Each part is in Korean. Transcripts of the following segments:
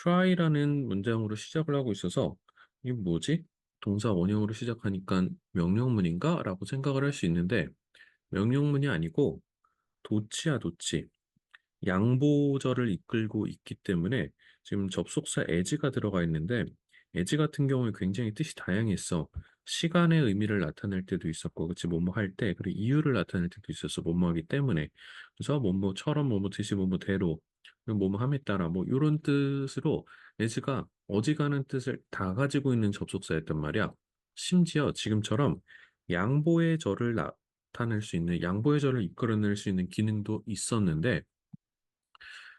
try라는 문장으로 시작을 하고 있어서 이게 뭐지? 동사 원형으로 시작하니까 명령문인가? 라고 생각을 할 수 있는데 명령문이 아니고 도치야 도치. 양보절을 이끌고 있기 때문에 지금 접속사 as가 들어가 있는데 as 같은 경우에 굉장히 뜻이 다양했어. 시간의 의미를 나타낼 때도 있었고, 그치, 뭐뭐 할 때, 그리고 이유를 나타낼 때도 있었어. 뭐뭐 하기 때문에. 그래서 뭐뭐처럼 뭐뭐듯이 뭐뭐대로, 그리고 뭐뭐 함에 따라 뭐 이런 뜻으로 as가 어지간한 뜻을 다 가지고 있는 접속사였단 말이야. 심지어 지금처럼 양보의 절을 나타낼 수 있는, 양보의 절을 이끌어낼 수 있는 기능도 있었는데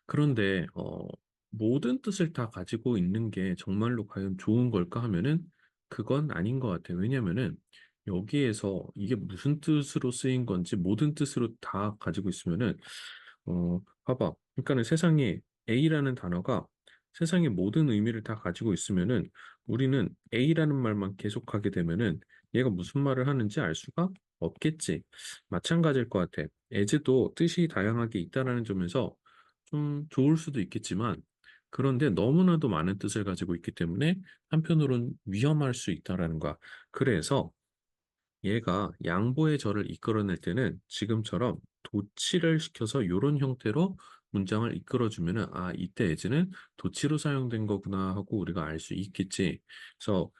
그런데 모든 뜻을 다 가지고 있는 게 정말로 과연 좋은 걸까 하면은 그건 아닌 것 같아요. 왜냐면은 여기에서 이게 무슨 뜻으로 쓰인 건지 모든 뜻으로 다 가지고 있으면은 봐봐. 그러니까는 세상에 A라는 단어가 세상의 모든 의미를 다 가지고 있으면은 우리는 A라는 말만 계속하게 되면은 얘가 무슨 말을 하는지 알 수가 없겠지. 마찬가지일 것 같아. as도 뜻이 다양하게 있다라는 점에서 좀 좋을 수도 있겠지만 그런데 너무나도 많은 뜻을 가지고 있기 때문에 한편으로는 위험할 수 있다라는 거야. 그래서 얘가 양보의 절을 이끌어낼 때는 지금처럼 도치를 시켜서 이런 형태로 문장을 이끌어주면은 아 이때 as는 도치로 사용된 거구나 하고 우리가 알 수 있겠지. 그래서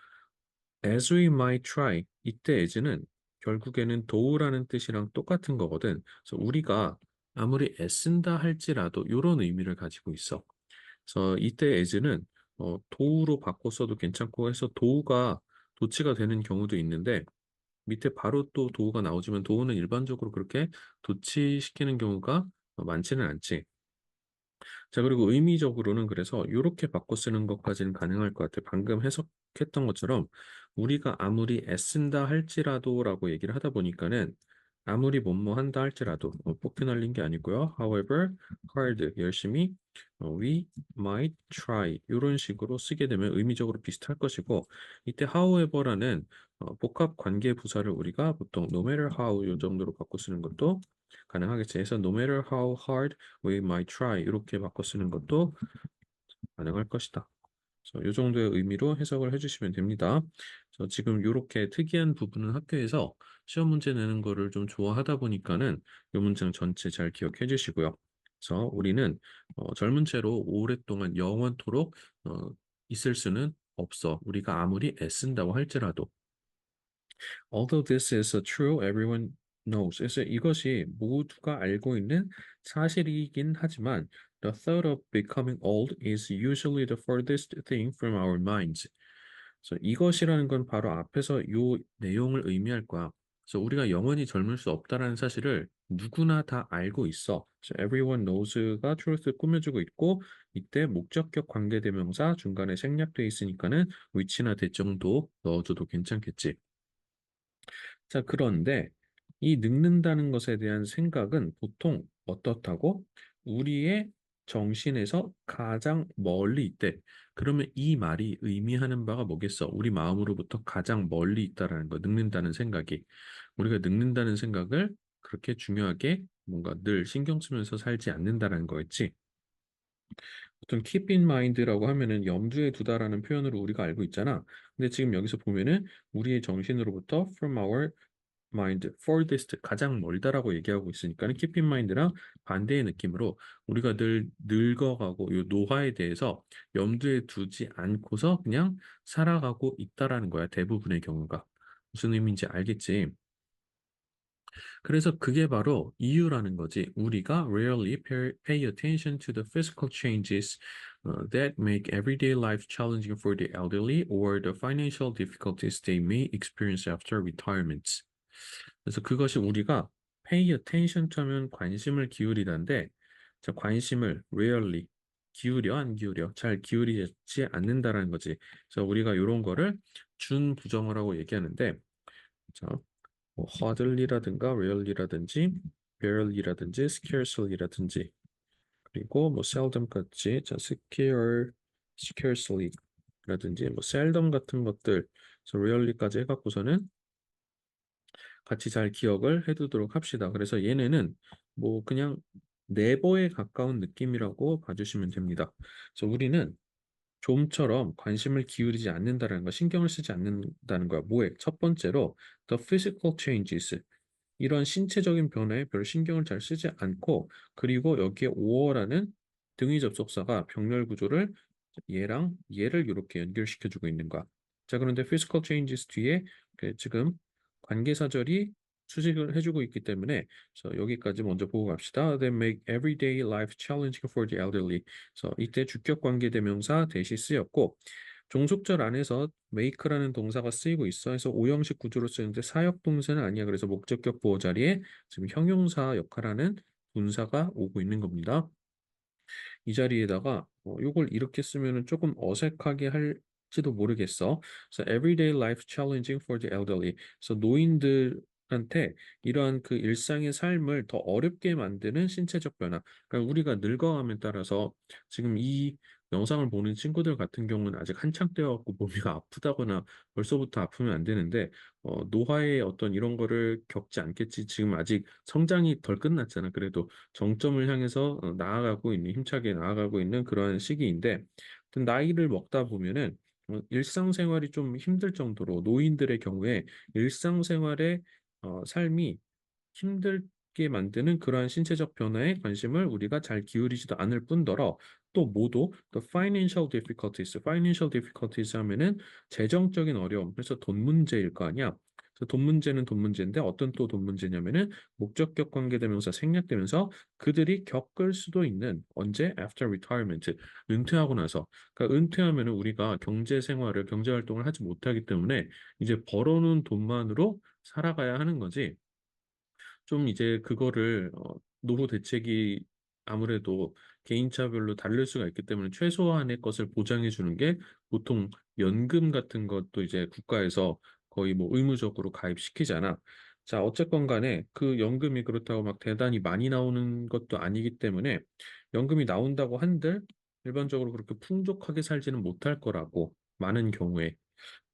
as we might try 이때 as는 결국에는 도우라는 뜻이랑 똑같은 거거든. 그래서 우리가 아무리 애쓴다 할지라도 이런 의미를 가지고 있어. 그래서 이때 as는 도우로 바꿔 써도 괜찮고 해서 도우가 도치가 되는 경우도 있는데 밑에 바로 또 도우가 나오지만 도우는 일반적으로 그렇게 도치시키는 경우가 많지는 않지. 자, 그리고 의미적으로는 그래서 이렇게 바꿔 쓰는 것까지는 가능할 것 같아. 방금 해석했던 것처럼 우리가 아무리 애쓴다 할지라도라고 얘기를 하다 보니까는 아무리 뭐뭐 한다 할지라도 뽑기 날린 게 아니고요. However, hard 열심히 we might try 이런 식으로 쓰게 되면 의미적으로 비슷할 것이고 이때 however라는 복합 관계 부사를 우리가 보통 no matter how 이 정도로 바꿔 쓰는 것도 가능하겠지. 그래서 no matter how hard we might try 이렇게 바꿔 쓰는 것도 가능할 것이다. 이 정도의 의미로 해석을 해주시면 됩니다. 지금 이렇게 특이한 부분은 학교에서 시험 문제 내는 거를 좀 좋아하다 보니까는 이 문장 전체 잘 기억해 주시고요. 그래서 우리는 젊은 채로 오랫동안 영원토록 있을 수는 없어. 우리가 아무리 애쓴다고 할지라도. Although this is true, everyone knows. 그래서 이것이 모두가 알고 있는 사실이긴 하지만 the thought of becoming old is usually the furthest thing from our minds. 그래서 이것이라는 건 바로 앞에서 요 내용을 의미할 거야. 그래서 우리가 영원히 젊을 수 없다라는 사실을 누구나 다 알고 있어. 그래서 everyone knows가 truth 꾸며주고 있고 이때 목적격 관계대명사 중간에 생략돼 있으니까는 which나 대 정도 넣어줘도 괜찮겠지. 자, 그런데 이 늙는다는 것에 대한 생각은 보통 어떻다고? 우리의 정신에서 가장 멀리 있대. 그러면 이 말이 의미하는 바가 뭐겠어? 우리 마음으로부터 가장 멀리 있다라는 거, 늙는다는 생각이. 우리가 늙는다는 생각을 그렇게 중요하게 뭔가 늘 신경 쓰면서 살지 않는다라는 거겠지. 보통 keep in mind라고 하면은 염두에 두다라는 표현으로 우리가 알고 있잖아. 근데 지금 여기서 보면은 우리의 정신으로부터 from our mind furthest 가장 멀다라고 얘기하고 있으니까 keep in mind랑 반대의 느낌으로 우리가 늘 늙어가고 이 노화에 대해서 염두에 두지 않고서 그냥 살아가고 있다라는 거야. 대부분의 경우가. 무슨 의미인지 알겠지? 그래서 그게 바로 이유라는 거지. 우리가 rarely pay attention to the physical changes that make everyday life challenging for the elderly or the financial difficulties they may experience after retirement. 그래서 그것이 우리가 pay attention to 하면 관심을 기울이다인데 자, 관심을 rarely 기울여 안 기울여 잘 기울이지 않는다라는 거지. 그래서 우리가 이런 거를 준부정어라고 얘기하는데 자, 뭐 hardly라든가 rarely라든지 barely라든지 scarcely라든지 그리고 뭐 seldom 같이 자, scarcely라든지 뭐 seldom 같은 것들 그래서 rarely까지 해갖고서는 같이 잘 기억을 해두도록 합시다. 그래서 얘네는 뭐 그냥 네버에 가까운 느낌이라고 봐주시면 됩니다. 그래서 우리는 좀처럼 관심을 기울이지 않는다는 거, 신경을 쓰지 않는다는 거야. 뭐에? 첫 번째로 the physical changes. 이런 신체적인 변화에 별 신경을 잘 쓰지 않고 그리고 여기에 5어라는 등위 접속사가 병렬 구조를 얘랑 얘를 이렇게 연결시켜주고 있는 거야. 자, 그런데 physical changes 뒤에 지금 관계사절이 수식을 해주고 있기 때문에 그래서 여기까지 먼저 보고 갑시다. They make everyday life challenging for the elderly. 그래서 이때 주격 관계 대명사 대시 쓰였고 종속절 안에서 make라는 동사가 쓰이고 있어. 해서 오형식 구조로 쓰는데 사역 동사는 아니야. 그래서 목적격 보호 자리에 지금 형용사 역할하는 분사가 오고 있는 겁니다. 이 자리에다가 요걸 이렇게 쓰면은 조금 어색하게 할지도 모르겠어. 그래서 everyday life challenging for the elderly. 그래서 노인들한테 이러한 그 일상의 삶을 더 어렵게 만드는 신체적 변화. 그러니까 우리가 늙어감에 따라서 지금 이 영상을 보는 친구들 같은 경우는 아직 한창 때여갖고 몸이 아프다거나 벌써부터 아프면 안 되는데 노화의 어떤 이런 거를 겪지 않겠지. 지금 아직 성장이 덜 끝났잖아. 그래도 정점을 향해서 나아가고 있는 힘차게 나아가고 있는 그러한 시기인데 나이를 먹다 보면은 일상생활이 좀 힘들 정도로 노인들의 경우에 일상생활의 삶이 힘들게 만드는 그러한 신체적 변화에 관심을 우리가 잘 기울이지도 않을 뿐더러 또 뭐도 the financial difficulties 하면은 재정적인 어려움, 그래서 돈 문제일 거 아니야. 그래서 돈 문제는 돈 문제인데 어떤 또 돈 문제냐면은 목적격 관계대명사 생략되면서 그들이 겪을 수도 있는 언제 after retirement 은퇴하고 나서 그러니까 은퇴하면은 우리가 경제 생활을 경제 활동을 하지 못하기 때문에 이제 벌어놓은 돈만으로 살아가야 하는 거지. 좀 이제 그거를 노후 대책이 아무래도 개인차별로 다를 수가 있기 때문에 최소한의 것을 보장해 주는 게 보통 연금 같은 것도 이제 국가에서 거의 뭐 의무적으로 가입시키잖아. 자, 어쨌건 간에 그 연금이 그렇다고 막 대단히 많이 나오는 것도 아니기 때문에 연금이 나온다고 한들 일반적으로 그렇게 풍족하게 살지는 못할 거라고 많은 경우에.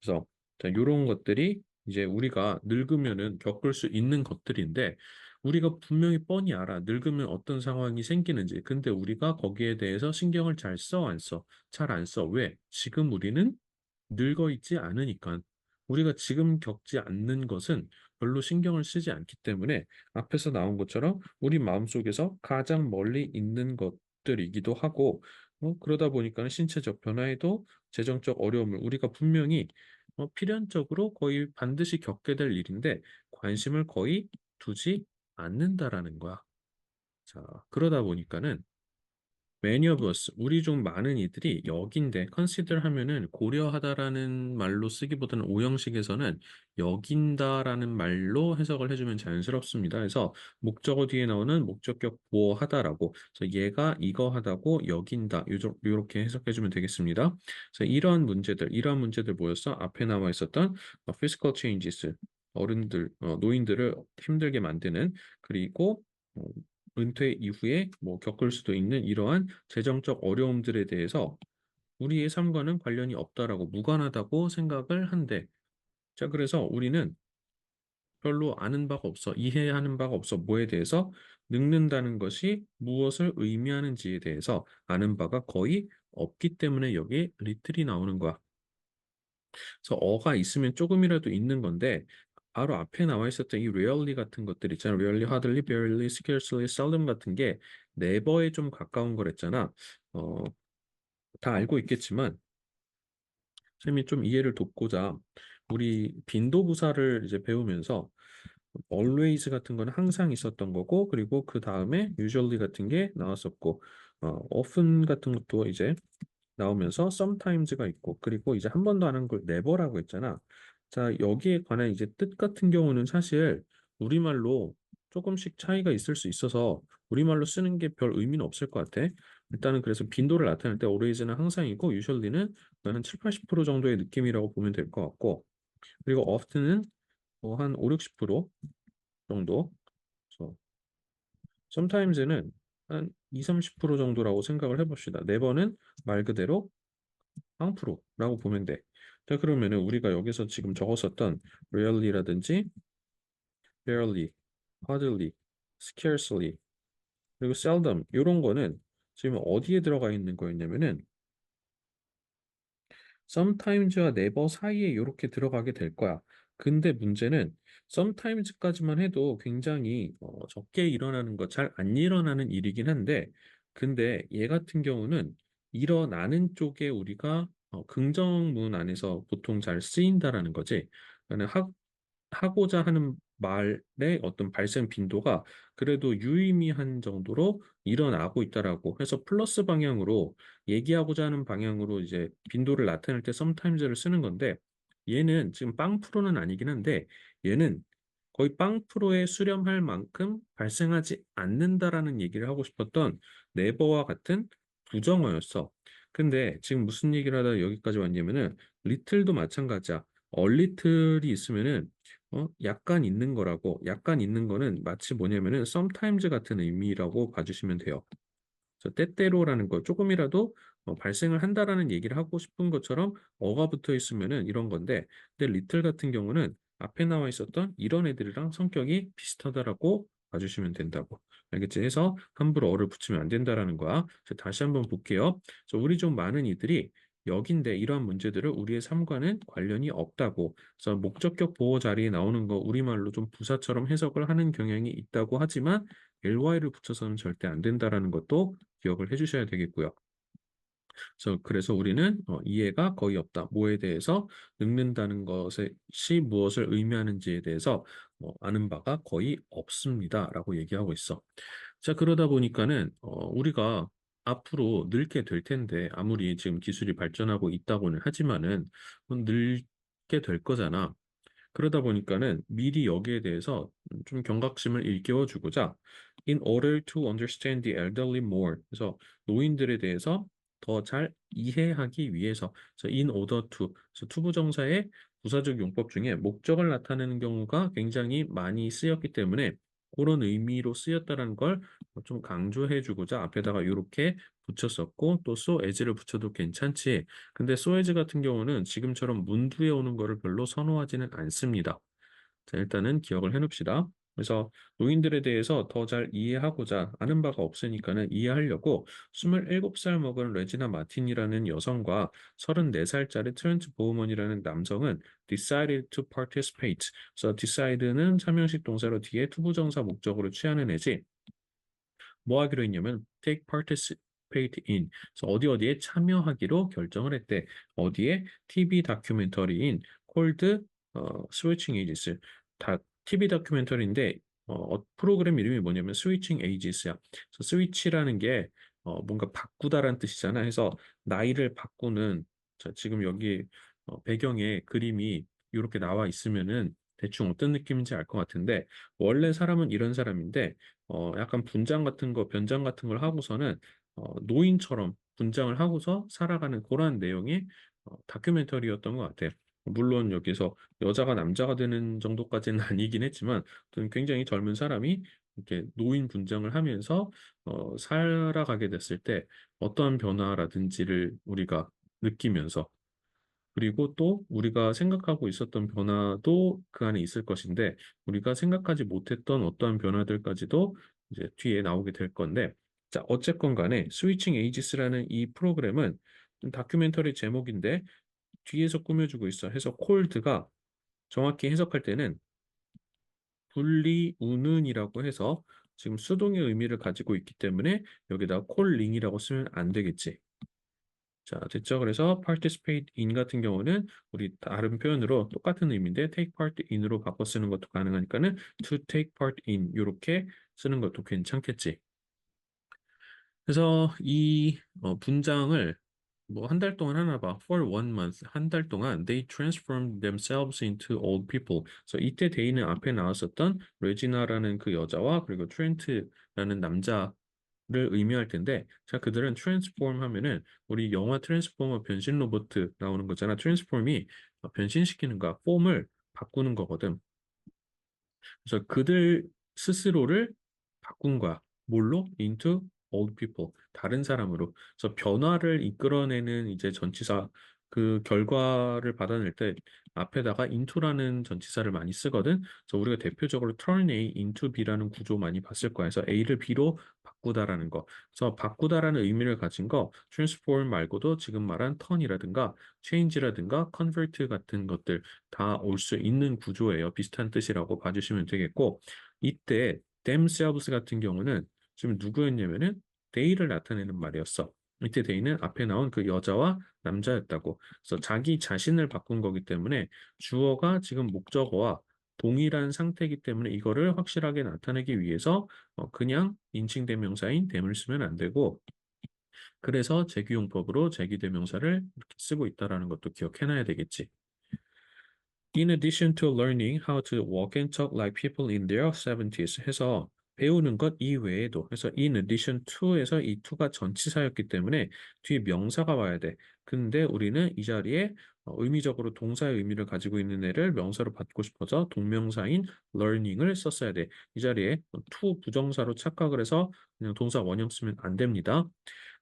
그래서 자, 이런 것들이 이제 우리가 늙으면은 겪을 수 있는 것들인데 우리가 분명히 뻔히 알아. 늙으면 어떤 상황이 생기는지. 근데 우리가 거기에 대해서 신경을 잘 써, 안 써? 잘 안 써. 왜? 지금 우리는 늙어 있지 않으니까. 우리가 지금 겪지 않는 것은 별로 신경을 쓰지 않기 때문에 앞에서 나온 것처럼 우리 마음속에서 가장 멀리 있는 것들이기도 하고 그러다 보니까 신체적 변화에도 재정적 어려움을 우리가 분명히 필연적으로 거의 반드시 겪게 될 일인데 관심을 거의 두지 않는다라는 거야. 자, 그러다 보니까는 many of us, 우리 중 많은 이들이 여긴데 consider 하면은 고려하다라는 말로 쓰기보다는 오형식에서는 여긴다라는 말로 해석을 해주면 자연스럽습니다. 그래서 목적어 뒤에 나오는 목적격 보호하다라고 그래서 얘가 이거 하다고 여긴다 요렇게 해석해주면 되겠습니다. 그래서 이러한 문제들 뭐였어? 앞에 나와 있었던 physical changes, 어른들, 노인들을 힘들게 만드는 그리고 어, 은퇴 이후에 뭐 겪을 수도 있는 이러한 재정적 어려움들에 대해서 우리의 삶과는 관련이 없다라고 무관하다고 생각을 한대. 자, 그래서 우리는 별로 아는 바가 없어. 이해하는 바가 없어. 뭐에 대해서 늙는다는 것이 무엇을 의미하는지에 대해서 아는 바가 거의 없기 때문에 여기에 리틀이 나오는 거야. 그래서 어가 있으면 조금이라도 있는 건데 바로 앞에 나와 있었던 이 rarely 같은 것들 있잖아. rarely, hardly, barely, scarcely, seldom 같은 게 never에 좀 가까운 거랬잖아. 어, 다 알고 있겠지만 쌤이 좀 이해를 돕고자 우리 빈도부사를 이제 배우면서 always 같은 건 항상 있었던 거고 그리고 그 다음에 usually 같은 게 나왔었고 often 같은 것도 이제 나오면서 sometimes가 있고 그리고 이제 한 번도 안 한 걸 never라고 했잖아. 자, 여기에 관한 이제 뜻 같은 경우는 사실 우리말로 조금씩 차이가 있을 수 있어서 우리말로 쓰는 게 별 의미는 없을 것 같아. 일단은 그래서 빈도를 나타낼 때 always는 항상이고 usually는 한 7, 80% 정도의 느낌이라고 보면 될 것 같고 그리고 often은 뭐한 5, 60% 정도. 그래서 sometimes는 한 2, 30% 정도라고 생각을 해봅시다. never는 말 그대로 0%라고 보면 돼. 자, 그러면은 우리가 여기서 지금 적었었던 rarely라든지 barely, hardly, scarcely, 그리고 seldom 이런 거는 지금 어디에 들어가 있는 거였냐면은 sometimes와 never 사이에 이렇게 들어가게 될 거야. 근데 문제는 sometimes까지만 해도 굉장히 적게 일어나는 거, 잘 안 일어나는 일이긴 한데, 근데 얘 같은 경우는 일어나는 쪽에 우리가 긍정문 안에서 보통 잘 쓰인다라는 거지. 그러니까 하고자 하는 말의 어떤 발생 빈도가 그래도 유의미한 정도로 일어나고 있다라고 해서 플러스 방향으로 얘기하고자 하는 방향으로 이제 빈도를 나타낼 때 sometimes를 쓰는 건데 얘는 지금 빵 프로는 아니긴 한데 얘는 거의 빵 프로에 수렴할 만큼 발생하지 않는다라는 얘기를 하고 싶었던 네버와 같은 부정어였어. 근데 지금 무슨 얘기를 하다 여기까지 왔냐면은 리틀도 마찬가지야. 얼리틀이 있으면은 약간 있는 거라고, 약간 있는 거는 마치 뭐냐면은 sometimes 같은 의미라고 봐주시면 돼요. 그래서 때때로라는 거 조금이라도 발생을 한다라는 얘기를 하고 싶은 것처럼 어가 붙어 있으면은 이런 건데, 근데 리틀 같은 경우는 앞에 나와 있었던 이런 애들이랑 성격이 비슷하다라고 봐주시면 된다고. 알겠지? 해서 함부로 어를 붙이면 안 된다라는 거야. 그래서 다시 한번 볼게요. 그래서 우리 중 많은 이들이 여긴데 이러한 문제들을 우리의 삶과는 관련이 없다고. 그래서 목적격 보호 자리에 나오는 거 우리말로 좀 부사처럼 해석을 하는 경향이 있다고 하지만 ly를 붙여서는 절대 안 된다라는 것도 기억을 해주셔야 되겠고요. 그래서 우리는 이해가 거의 없다. 뭐에 대해서 늙는다는 것이 무엇을 의미하는지에 대해서 아는 바가 거의 없습니다라고 얘기하고 있어. 자, 그러다 보니까는 우리가 앞으로 늙게 될 텐데 아무리 지금 기술이 발전하고 있다고는 하지만은 늙게 될 거잖아. 그러다 보니까는 미리 여기에 대해서 좀 경각심을 일깨워 주고자 in order to understand the elderly more 그래서 노인들에 대해서 더 잘 이해하기 위해서 그래서 in order to 그래서 투부정사의 부사적 용법 중에 목적을 나타내는 경우가 굉장히 많이 쓰였기 때문에 그런 의미로 쓰였다는 걸 좀 강조해 주고자 앞에다가 이렇게 붙였었고 또 so as를 붙여도 괜찮지. 근데 so as 같은 경우는 지금처럼 문두에 오는 거를 별로 선호하지는 않습니다. 자, 일단은 기억을 해놓읍시다. 그래서 노인들에 대해서 더 잘 이해하고자 아는 바가 없으니까는 이해하려고 27살 먹은 레지나 마틴이라는 여성과 34살짜리 트렌트 보우먼이라는 남성은 decided to participate. 그래서 decid는 삼형식 동사로 뒤에 투부정사 목적으로 취하는 애지. 뭐 하기로 했냐면 take participate in 그래서 어디 어디에 참여하기로 결정을 했대. 어디에? TV 다큐멘터리인 콜드 스위칭 에이지스 다 TV 다큐멘터리인데 프로그램 이름이 뭐냐면 스위칭 에이지스야. 그래서 스위치라는 게 뭔가 바꾸다라는 뜻이잖아. 해서 나이를 바꾸는 자, 지금 여기 배경에 그림이 이렇게 나와 있으면은 대충 어떤 느낌인지 알 것 같은데 원래 사람은 이런 사람인데 약간 분장 같은 거, 변장 같은 걸 하고서는 노인처럼 분장을 하고서 살아가는 그러한 내용의 다큐멘터리였던 것 같아요. 물론 여기서 여자가 남자가 되는 정도까지는 아니긴 했지만 어떤 굉장히 젊은 사람이 이렇게 노인 분장을 하면서 살아가게 됐을 때 어떠한 변화라든지를 우리가 느끼면서 그리고 또 우리가 생각하고 있었던 변화도 그 안에 있을 것인데 우리가 생각하지 못했던 어떠한 변화들까지도 이제 뒤에 나오게 될 건데 자 어쨌건 간에 스위칭 에이지스라는 이 프로그램은 다큐멘터리 제목인데 뒤에서 꾸며주고 있어 해서 콜드가 정확히 해석할 때는 분리우는이라고 해서 지금 수동의 의미를 가지고 있기 때문에 여기다 콜링이라고 쓰면 안 되겠지. 자, 됐죠? 그래서 participate in 같은 경우는 우리 다른 표현으로 똑같은 의미인데 take part in으로 바꿔 쓰는 것도 가능하니까는 to take part in 이렇게 쓰는 것도 괜찮겠지. 그래서 이 분장을 뭐 한 달 동안 하나 봐. For 1 month. 한 달 동안 they transformed themselves into old people. 그래서 이때 데이는 앞에 나왔었던 레지나라는 그 여자와 그리고 트렌트라는 남자 를 의미할 텐데 자 그들은 트랜스폼 하면은 우리 영화 트랜스포머 변신 로봇 나오는 거잖아. 트랜스폼이 변신시키는 거야. 폼을 바꾸는 거거든. 그래서 그들 스스로를 바꾼 거야. 뭘로? into old people. 다른 사람으로. 그래서 변화를 이끌어내는 이제 전치사 그 결과를 받아낼 때 앞에다가 into라는 전치사를 많이 쓰거든. 그래서 우리가 대표적으로 turn A into B라는 구조 많이 봤을 거야. 그래서 A를 B로 바꾸다라는 거. 그래서 바꾸다라는 의미를 가진 거, transform 말고도 지금 말한 turn이라든가 change라든가 convert 같은 것들 다 올 수 있는 구조예요. 비슷한 뜻이라고 봐주시면 되겠고, 이때 themselves 같은 경우는 지금 누구였냐면은 they를 나타내는 말이었어. 이때 they는 앞에 나온 그 여자와 남자였다고. 그래서 자기 자신을 바꾼 거기 때문에 주어가 지금 목적어와 동일한 상태이기 때문에 이거를 확실하게 나타내기 위해서 그냥 인칭대명사인 them을 쓰면 안 되고, 그래서 재규용법으로 재규대명사를 이렇게 쓰고 있다라는 것도 기억해놔야 되겠지. In addition to learning how to walk and talk like people in their 70s 해서 배우는 것 이외에도, 그래서 in addition to에서 이 to가 전치사였기 때문에 뒤에 명사가 와야 돼. 근데 우리는 이 자리에 의미적으로 동사의 의미를 가지고 있는 애를 명사로 받고 싶어서 동명사인 learning을 썼어야 돼. 이 자리에 to 부정사로 착각을 해서 그냥 동사 원형 쓰면 안 됩니다.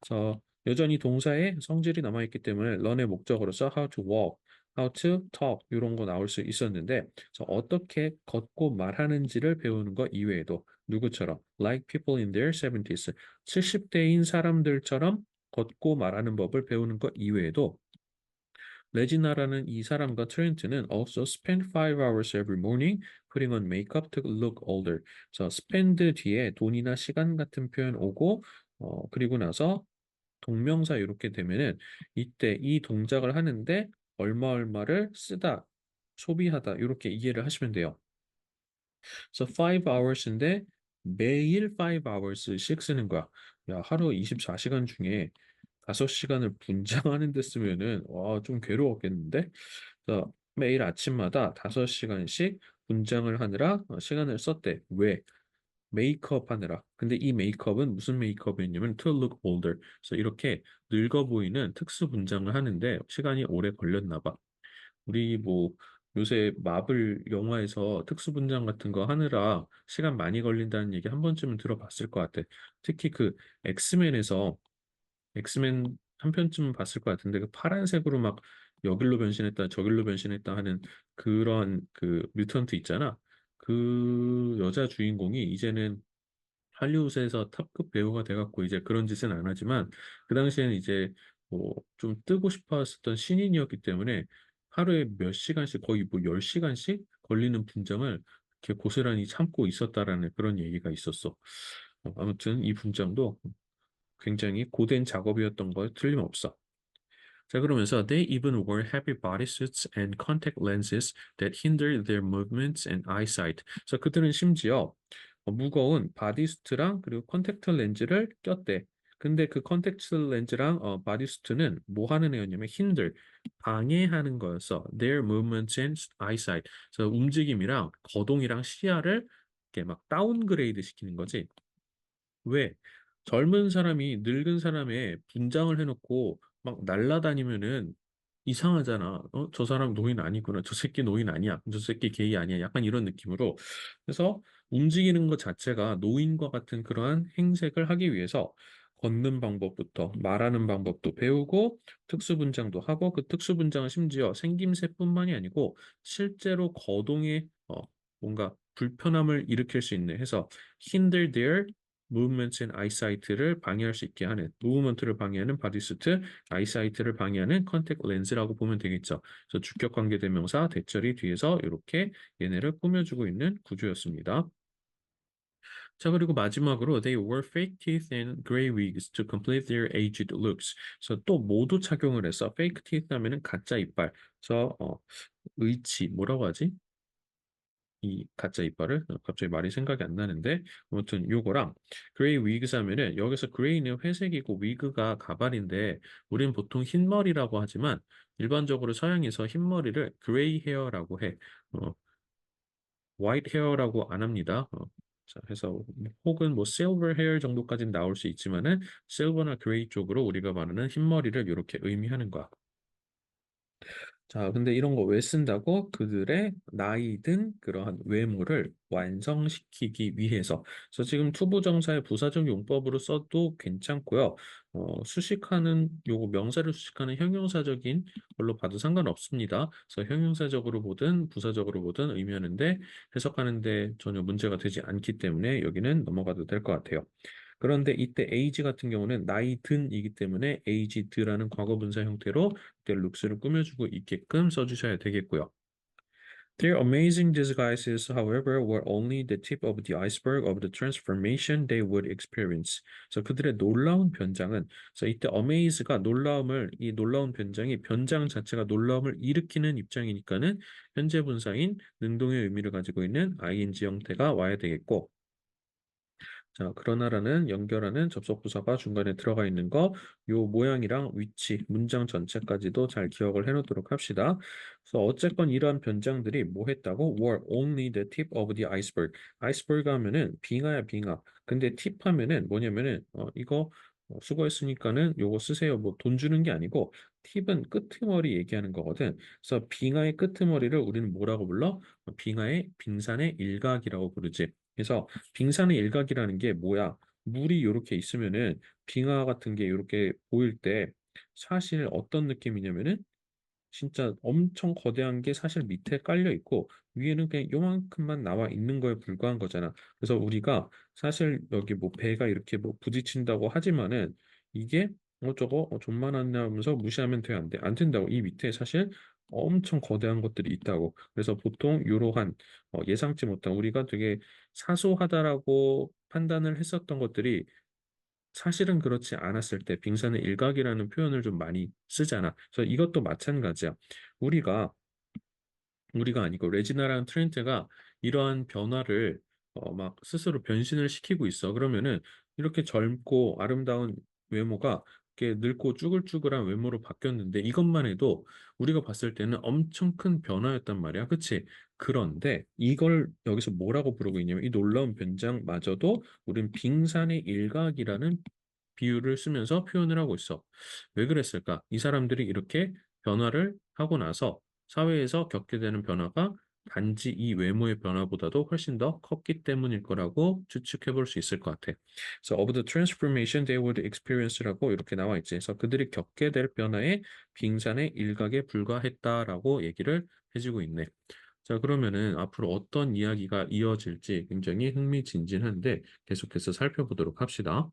그래서 여전히 동사의 성질이 남아있기 때문에 learn의 목적으로서 how to walk, how to talk 이런 거 나올 수 있었는데, 그래서 어떻게 걷고 말하는지를 배우는 것 이외에도 누구처럼 like people in their 70s 70대인 사람들처럼 걷고 말하는 법을 배우는 것 이외에도 레지나라는 이 사람과 트렌트는 also spend 5 hours every morning putting on makeup to look older. 그래서 spend 뒤에 돈이나 시간 같은 표현 오고 그리고 나서 동명사 이렇게 되면은 이때 이 동작을 하는데 얼마 얼마를 쓰다, 소비하다 이렇게 이해를 하시면 돼요. 그래서 5 hours인데 매일 5hours씩 쓰는 거야. 야, 하루 24시간 중에 5시간을 분장하는 데 쓰면은 와, 좀 괴로웠겠는데? 그래서 매일 아침마다 5시간씩 분장을 하느라 시간을 썼대. 왜? 메이크업 하느라. 근데 이 메이크업은 무슨 메이크업이었냐면 to look older. 그래서 이렇게 늙어 보이는 특수 분장을 하는데 시간이 오래 걸렸나 봐. 우리 뭐 요새 마블 영화에서 특수 분장 같은 거 하느라 시간 많이 걸린다는 얘기 한 번쯤은 들어봤을 것 같아. 특히 그 엑스맨에서 엑스맨 한 편쯤은 봤을 것 같은데 그 파란색으로 막 여길로 변신했다 저길로 변신했다 하는 그런 그 뮤턴트 있잖아. 그 여자 주인공이 이제는 할리우드에서 탑급 배우가 돼갖고 이제 그런 짓은 안 하지만 그 당시에는 이제 뭐 좀 뜨고 싶어 했었던 신인이었기 때문에 하루에 몇 시간씩 거의 뭐 10시간씩 걸리는 분장을 이렇게 고스란히 참고 있었다라는 그런 얘기가 있었어. 아무튼 이 분장도 굉장히 고된 작업이었던 거 틀림없어. 자, 그러면서 they even wore heavy bodysuits and contact lenses that hindered their movements and eyesight. 그래서 그들은 심지어 무거운 바디수트랑 그리고 컨택트 렌즈를 꼈대. 근데 그 컨택트 렌즈랑 바디수트는 뭐 하는 애였냐면 hinder, 방해하는 거였어. Their movements and eyesight. 그래서 움직임이랑 거동이랑 시야를 이렇게 막 다운그레이드 시키는 거지. 왜? 젊은 사람이 늙은 사람의 분장을 해놓고 막 날라다니면은 이상하잖아. 저 사람 노인 아니구나. 저 새끼 노인 아니야. 저 새끼 게이 아니야. 약간 이런 느낌으로. 그래서 움직이는 것 자체가 노인과 같은 그러한 행색을 하기 위해서 걷는 방법부터 말하는 방법도 배우고 특수분장도 하고 그 특수분장은 심지어 생김새뿐만이 아니고 실제로 거동에 뭔가 불편함을 일으킬 수 있는 해서 hinder their 무브먼트 앤 아이사이트를 방해할 수 있게 하는 무브먼트를 방해하는 바디수트, 아이사이트를 방해하는 컨택 렌즈라고 보면 되겠죠. 그래서 주격 관계 대명사 대절이 뒤에서 이렇게 얘네를 꾸며주고 있는 구조였습니다. 자, 그리고 마지막으로 they wore fake teeth and gray wigs to complete their aged looks. 그래서 또 모두 착용을 해서 fake teeth 하면은 가짜 이빨. 그래서 의치 뭐라고 하지? 이 가짜 이빨을 갑자기 말이 생각이 안 나는데 아무튼 요거랑 그레이 위그 하면은 여기서 그레이는 회색이고 위그가 가발인데 우리는 보통 흰머리라고 하지만 일반적으로 서양에서 흰머리를 그레이 헤어라고 해. 화이트 헤어라고 안 합니다. 자, 해서 혹은 뭐 실버 헤어 정도까지는 나올 수 있지만은 실버나 그레이 쪽으로 우리가 말하는 흰머리를 이렇게 의미하는 거야. 자, 근데 이런 거 왜 쓴다고? 그들의 나이 든 그러한 외모를 완성시키기 위해서. 그래서 지금 투부정사의 부사적 용법으로 써도 괜찮고요. 수식하는 요거 명사를 수식하는 형용사적인 걸로 봐도 상관없습니다. 그래서 형용사적으로 보든 부사적으로 보든 의미하는데 해석하는데 전혀 문제가 되지 않기 때문에 여기는 넘어가도 될 것 같아요. 그런데 이때 age 같은 경우는 나이 든이기 때문에 aged라는 과거분사 형태로 이때 looks를 꾸며주고 있게끔 써주셔야 되겠고요. Their amazing disguises, however, were only the tip of the iceberg of the transformation they would experience. 그래서 그들의 놀라운 변장은, 그래서 이때 amaze가 놀라움을, 이 놀라운 변장이 변장 자체가 놀라움을 일으키는 입장이니까는 현재 분사인 능동의 의미를 가지고 있는 ing 형태가 와야 되겠고, 자, 그러나라는 연결하는 접속 부사가 중간에 들어가 있는 거, 요 모양이랑 위치, 문장 전체까지도 잘 기억을 해놓도록 합시다. 그래서 어쨌건 이러한 변장들이 뭐 했다고? were only the tip of the iceberg. 아이스버그 하면은 빙하야 빙하. 근데 팁 하면은 뭐냐면은 이거 수고했으니까는 요거 쓰세요. 뭐 돈 주는 게 아니고 팁은 끄트머리 얘기하는 거거든. 그래서 빙하의 끄트머리를 우리는 뭐라고 불러? 빙하의 빙산의 일각이라고 부르지. 그래서 빙산의 일각이라는 게 뭐야? 물이 이렇게 있으면은 빙하 같은 게 이렇게 보일 때 사실 어떤 느낌이냐면은 진짜 엄청 거대한 게 사실 밑에 깔려 있고 위에는 그냥 요만큼만 나와 있는 거에 불과한 거잖아. 그래서 우리가 사실 여기 뭐 배가 이렇게 뭐 부딪힌다고 하지만은 이게 저거 좀만 하냐 하면서 무시하면 돼 안 돼? 안 된다고. 이 밑에 사실 엄청 거대한 것들이 있다고. 그래서 보통 이러한 예상치 못한 우리가 되게 사소하다라고 판단을 했었던 것들이 사실은 그렇지 않았을 때 빙산의 일각이라는 표현을 좀 많이 쓰잖아. 그래서 이것도 마찬가지야. 우리가 우리가 아니고 레지나랑 트렌트가 이러한 변화를 막 스스로 변신을 시키고 있어. 그러면은 이렇게 젊고 아름다운 외모가 이렇게 늙고 쭈글쭈글한 외모로 바뀌었는데 이것만 해도 우리가 봤을 때는 엄청 큰 변화였단 말이야. 그치? 그런데 이걸 여기서 뭐라고 부르고 있냐면 이 놀라운 변장마저도 우린 빙산의 일각이라는 비유를 쓰면서 표현을 하고 있어. 왜 그랬을까? 이 사람들이 이렇게 변화를 하고 나서 사회에서 겪게 되는 변화가 단지 이 외모의 변화보다도 훨씬 더 컸기 때문일 거라고 추측해 볼 수 있을 것 같아. 그래서 of the transformation they would experience라고 이렇게 나와 있지. 그래서 그들이 겪게 될 변화에 빙산의 일각에 불과했다라고 얘기를 해주고 있네. 자, 그러면은 앞으로 어떤 이야기가 이어질지 굉장히 흥미진진한데 계속해서 살펴보도록 합시다.